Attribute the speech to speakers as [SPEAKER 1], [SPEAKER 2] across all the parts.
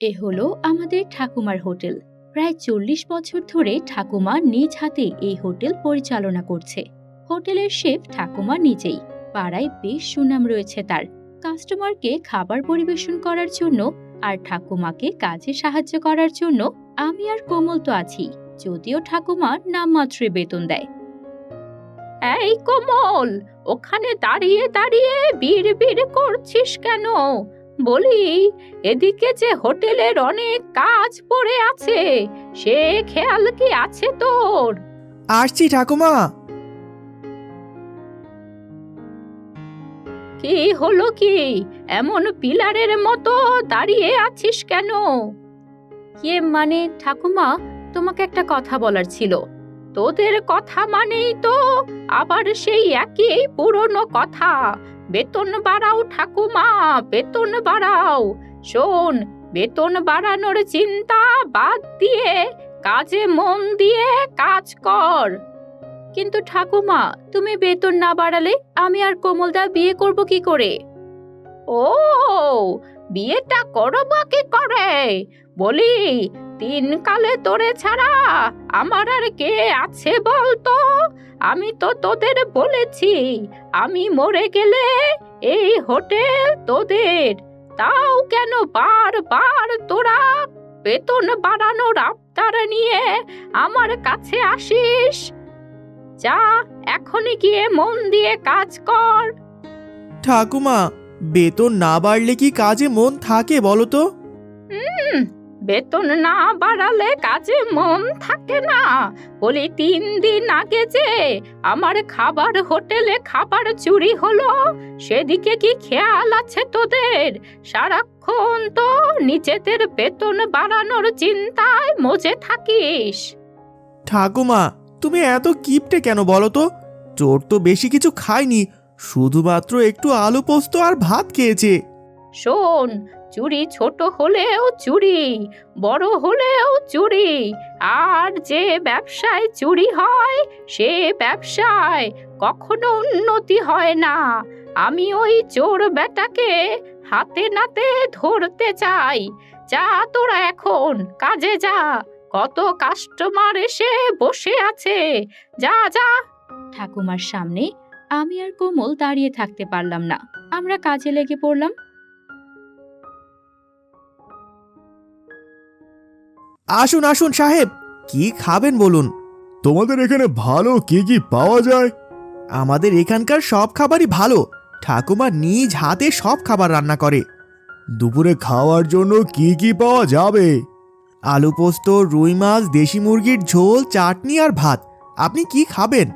[SPEAKER 1] এ হলো আমাদের ঠাকুমার হোটেল। প্রায় ৪০ বছর ধরে ঠাকুমা নিজ হাতে এই হোটেল পরিচালনা করছে। হোটেলের শেফ ঠাকুমা নিজেই। পাড়ায় বেশ সুনাম রয়েছে তার। কাস্টমারকে খাবার পরিবেশন করার জন্য আর ঠাকুমাকে কাজে সাহায্য করার জন্য আমি আর কোমল তো আছি, যদিও ঠাকুমা নামমাত্রে বেতন দেয়। এই কোমল, ওখানে দাঁড়িয়ে দাঁড়িয়ে বিড়বিড় করছিস কেন? বলি, এদিকে যে হোটেলের অনেক কাজ পড়ে আছে, সে খেয়াল কি আছে তোর?
[SPEAKER 2] আসছি ঠাকুমা।
[SPEAKER 1] কি হলো কি? এমন পিলারের মতো দাঁড়িয়ে আছিস কেন? মানে ঠাকুমা, তোমাকে একটা কথা বলার ছিল। তোদের কথা মানেই তো আবার সেই একই পুরনো কথা। বেতন বাড়াও ঠাকুমা, বেতন বাড়াও। শোন, বেতন বাড়ানোর চিন্তা বাদ দিয়ে কাজে মন দিয়ে কাজ কর। কিন্তু ঠাকুমা, তুমি বেতন না বাড়ালে আমি আর কোমলদা বিয়ে করব কি করে? ও, বিয়েটা করব কি করে? বলি, 3 কালে তোরে ছাড়া আমার আর কে আছে বলতো? আমি তো তোদের বলেছি, আমি মরে গেলে এই হোটেল তোদের। তাও কেন বারবার তোরা বেতন বাড়ানোর আবদার নিয়ে আমার কাছে আসিস? যা, এখনই গিয়ে মন দিয়ে কাজ কর।
[SPEAKER 2] ঠাকুমা, বেতন না বাড়লে কি কাজে মন থাকে বলো তো?
[SPEAKER 1] বেতন না বাড়ালে কাজে মন থাকে না? বলি, 3 দিন আগে যে আমার খাবার হোটেলে খাবার চুরি হলো, সেদিকে কি খেয়াল আছে তোদের? সারাক্ষণ তো নিজেদের বেতন বাড়ানোর চিন্তায় মজে থাকিস।
[SPEAKER 2] ঠাকুমা, তুমি এত কিপটে কেন বলো তো? চোর তো বেশি কিছু খায়নি, শুধুমাত্র একটু আলু পোস্ত আর ভাত খেয়েছে।
[SPEAKER 1] শোন, চুরি ছোট হলেও চুরি, বড় হলেও চুরি। আর যে ব্যবসায় চুরি হয়, সে ব্যবসায় কখনো উন্নতি হয় না। আমি ওই চোর বেটাকে হাতে নাতে ধরতে চাই। যা, তোরা এখন কাজে যা। কত কাস্টমার এসে বসে আছে, যা যা। ঠাকুমার সামনে আমি আর কোমল দাঁড়িয়ে থাকতে পারলাম না, আমরা কাজে লেগে পড়লাম।
[SPEAKER 2] আসুন আসুন সাহেব, কি খাবেন বলুন?
[SPEAKER 3] তোমাদের এখানে ভালো কি কি পাওয়া যায়?
[SPEAKER 2] আমাদের এখানকার সব খাবারই ভালো। ঠাকুমা নিজ হাতে সব খাবার রান্না করে।
[SPEAKER 3] দুপুরে খাওয়ার জন্য কি কি পাওয়া যাবে?
[SPEAKER 2] আলু পোস্ত, রুই মাছ, দেশি মুরগির ঝোল, চাটনি আর ভাত। আপনি কি খাবেন?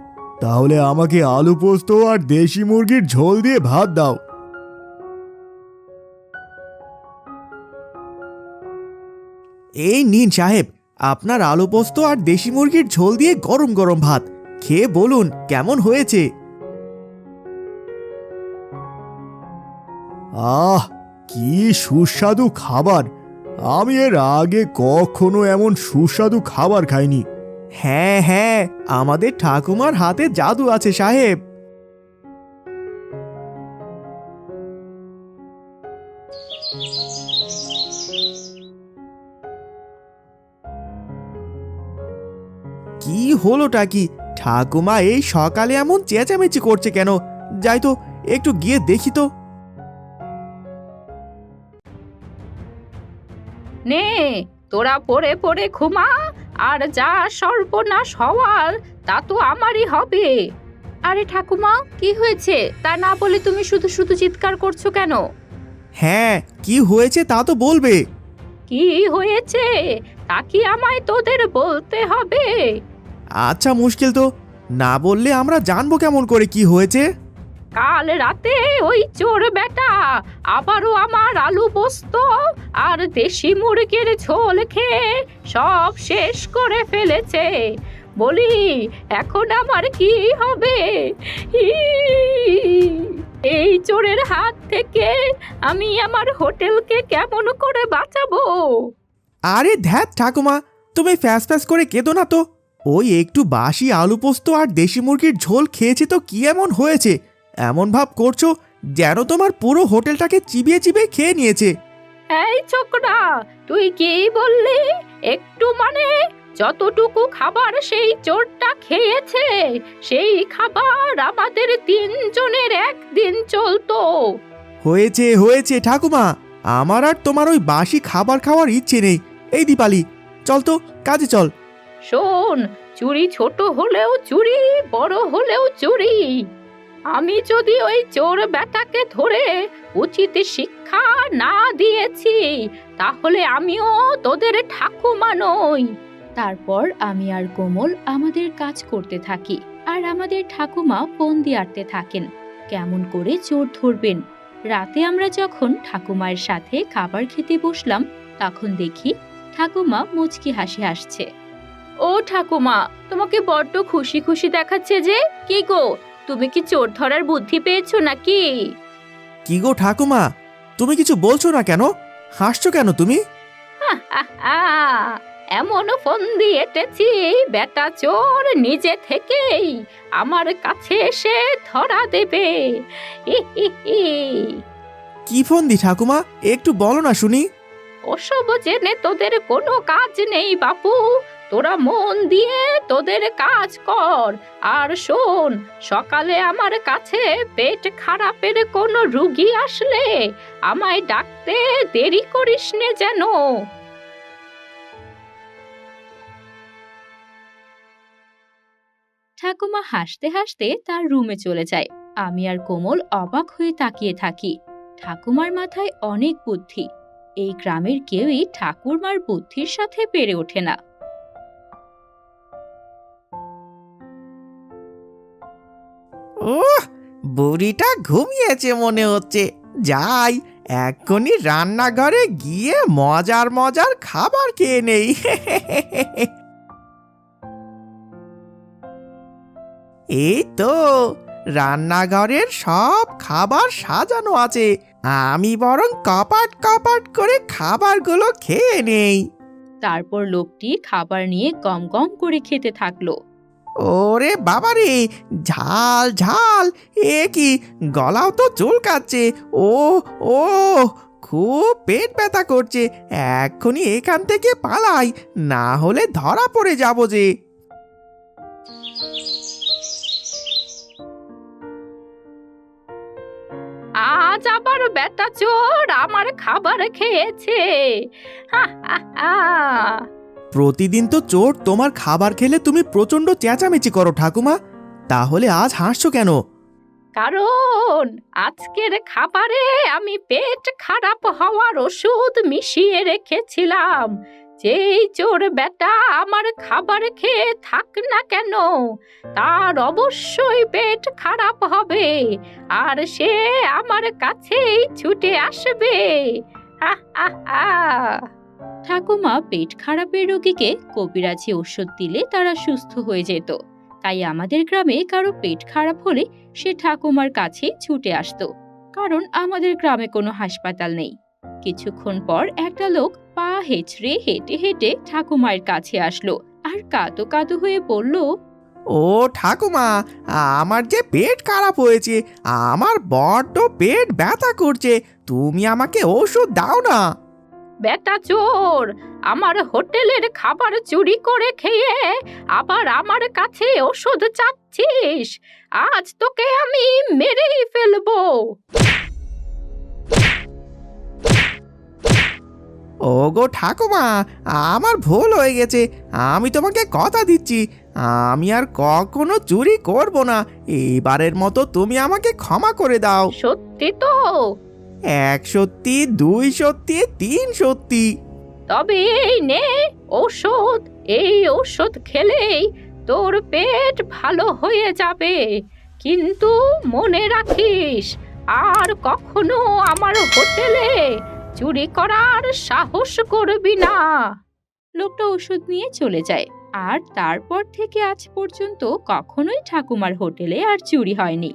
[SPEAKER 3] তাহলে আমাকে আলু পোস্ত আর দেশি মুরগির ঝোল দিয়ে ভাত দাও।
[SPEAKER 2] এই নিন সাহেব, আপনার আলু পোস্ত আর দেশি মুরগির ঝোল দিয়ে গরম গরম ভাত। খেয়ে বলুন কেমন হয়েছে।
[SPEAKER 3] আহ, কি সুস্বাদু খাবার! আমি এর আগে কখনো এমন সুস্বাদু খাবার খাইনি।
[SPEAKER 2] হ্যাঁ হ্যাঁ, আমাদের ঠাকুমার হাতে জাদু আছে সাহেব। কি হলোটা কি? ঠাকুমা এই সকালে এমন চেঁচামেচি করছে কেন? যাই তো, একটু গিয়ে দেখি তো।
[SPEAKER 1] নে, তোরা পড়ে পড়ে ঘুমা, আর যা সর্বনাশ হওয়ার তা তো আমারই হবে। আরে ঠাকুমা, কি হয়েছে তা না বলে তুমি শুধু শুধু চিৎকার করছো কেন?
[SPEAKER 2] হ্যাঁ, কি হয়েছে তা তো বলবে।
[SPEAKER 1] কি হয়েছে তা কি আমায় তোদের বলতে হবে?
[SPEAKER 2] আচ্ছা, মুশকিল তো, না বললে আমরা জানবো কেমন করে কি হয়েছে?
[SPEAKER 1] কাল রাতে ওই চোর বেটা আবারও আমার আলু পোস্ত আর দেশি মুরগির ঝোল খেয়ে সব শেষ করে ফেলেছে। বলি, এখন আমার কি হবে? এই চোরের হাত থেকে আমি আমার হোটেলকে কেমন করে বাঁচাবো?
[SPEAKER 2] আরে ধ্যাত ঠাকুমা, তুমি ফ্যাস ফ্যাস করে কেঁদো না তো। ওই একটু বাসি আলু পোস্ত আর দেশি মুরগির ঝোল খেয়েছে তো কি এমন হয়েছে? এমন ভাব করছো যেন তোমার পুরো হোটেলটাকে চিবিয়ে চিবিয়ে খেয়ে নিয়েছে।
[SPEAKER 1] এই ছোকরা, তুই কি বললি? একটু মানে যতটুকু খাবার সেই চোরটা খেয়েছে সেই খাবার আমাদের তিনজনের একদিন চলতো।
[SPEAKER 2] হয়েছে হয়েছে ঠাকুমা, আমার আর তোমার ওই বাসি খাবার খাওয়ার ইচ্ছে নেই। এই দীপালি, চল তো, কাজে চল।
[SPEAKER 1] শোন, চুরি ছোট হলেও চুরি, বড় হলেও চুরি। আমি যদি ওই চোর বেটাকে ধরে উচিত শিক্ষা না দিয়েছি তাহলে আমিও তোদের ঠাকুমা নই। তারপর আমি আর কোমল আমাদের কাজ করতে থাকি, আর আমাদের ঠাকুমা ফোন দিয়ে আটতে থাকেন কেমন করে চোর ধরবেন। রাতে আমরা যখন ঠাকুমার সাথে খাবার খেতে বসলাম তখন দেখি ঠাকুমা মুচকি হাসি হাসছে। ও ঠাকুমা, তোমাকে বড্ড খুশি খুশি দেখাচ্ছে যে। কি গো, তুমি কি চোর ধরার বুদ্ধি পেয়েছো নাকি?
[SPEAKER 2] কি গো ঠাকুমা, তুমি কিছু বলছো না কেন? হাসছো কেন তুমি?
[SPEAKER 1] এমন ফোন দিয়ে এটেছি বেটা চোর নিজে থেকেই আমার কাছে এসে ধরা দেবে। হি হি হি।
[SPEAKER 2] কি ফোন দি ঠাকুমা, একটু বলো না শুনি।
[SPEAKER 1] ওসব জেনে তোদের কোনো কাজ নেই বাপু, তোরা মন দিয়ে তোদের কাজ কর। আর শোন, সকালে আমার কাছে পেট খারাপের কোনো রুগী আসলে আমায় ডাকতে দেরি করিস নে যেন। ঠাকুমা হাসতে হাসতে তার রুমে চলে যায়। আমি আর কোমল অবাক হয়ে তাকিয়ে থাকি। ঠাকুমার মাথায় অনেক বুদ্ধি, এই গ্রামের কেউই ঠাকুরমার বুদ্ধির সাথে পেরে ওঠে না।
[SPEAKER 2] ওহ, বুড়িটা ঘুমিয়েছে মনে হচ্ছে। যাই, এক্ষুনি রান্নাঘরে গিয়ে মজার মজার খাবার খেয়ে নেই। এই তো, রান্নাঘরের সব খাবার সাজানো আছে। আমি বরং কপাট কপাট করে খাবারগুলো খেয়ে নেই।
[SPEAKER 1] তারপর লোকটি খাবার নিয়ে গম গম করে খেতে থাকলো।
[SPEAKER 2] ওরে বাবারে, ঝাল ঝাল, এ কি, গলাও তো চুলকাচ্ছে। ও ও, খুব পেট ব্যথা করছে। এক্ষুনি এখান থেকে পালাই, না হলে ধরা পড়ে যাব যে।
[SPEAKER 1] আজ আবার বেটা চোর আমার খাবার খেয়েছে। হা হা হা।
[SPEAKER 2] প্রতিদিন তো চোর তোমার খাবার খেলে তুমি প্রচন্ড চেঁচামেচি করো ঠাকুমা, তাহলে আজ হাসছো কেন?
[SPEAKER 1] কারণ আজকের খাবারে আমি পেট খারাপ হওয়ার ওষুধ মিশিয়ে রেখেছিলাম। যেই চোর বেটা আমার খাবার খেয়ে থাক না কেন তার অবশ্যই পেট খারাপ হবে, আর সে আমার কাছেই ছুটে আসবে। হা হা হা। ঠাকুমা পেট খারাপের রোগীকে কবিরাজি ওষুধ দিলে তারা সুস্থ হয়ে যেত। তাই আমাদের গ্রামে কারো পেট খারাপ হলে সে ঠাকুমার কাছেই ছুটে আসতো, কারণ আমাদের গ্রামে কোনো হাসপাতাল নেই। কিছুক্ষণ পর একটা লোক পা হেঁচড়ে হেঁটে হেঁটে ঠাকুমার কাছে আসলো আর কাঁদো কাঁদো হয়ে বলল,
[SPEAKER 2] ও ঠাকুমা, আমার যে পেট খারাপ হয়েছে, আমার বড্ড পেট ব্যথা করছে, তুমি আমাকে ওষুধ দাও না।
[SPEAKER 1] বেটা চোর, আমার হোটেলের খাবার চুরি করে খেয়ে আবার আমার কাছে ওষুধ চাচ্ছিস? আজ তোকে আমি মেরেই ফেলবো।
[SPEAKER 2] ওগো ঠাকুমা, আমার ভুল হয়ে গেছে। আমি তোমাকে কথা দিচ্ছি, আমি আর কখনো চুরি করব না। এবারের মতো তুমি আমাকে ক্ষমা করে দাও।
[SPEAKER 1] সত্যি তো?
[SPEAKER 2] 1 সত্যি, 2 সত্যি, 3 সত্যি।
[SPEAKER 1] তবে এই নে ঔষধ, এই ঔষধ খেলেই তোর পেট ভালো হয়ে যাবে। কিন্তু মনে রাখিস, আর কখনো আমার হোটেলে চুরি করার সাহস করবি না। লোকটা ওষুধ নিয়ে চলে যায়, আর তারপর থেকে আজ পর্যন্ত কখনোই ঠাকুমার হোটেলে আর চুরি হয়নি।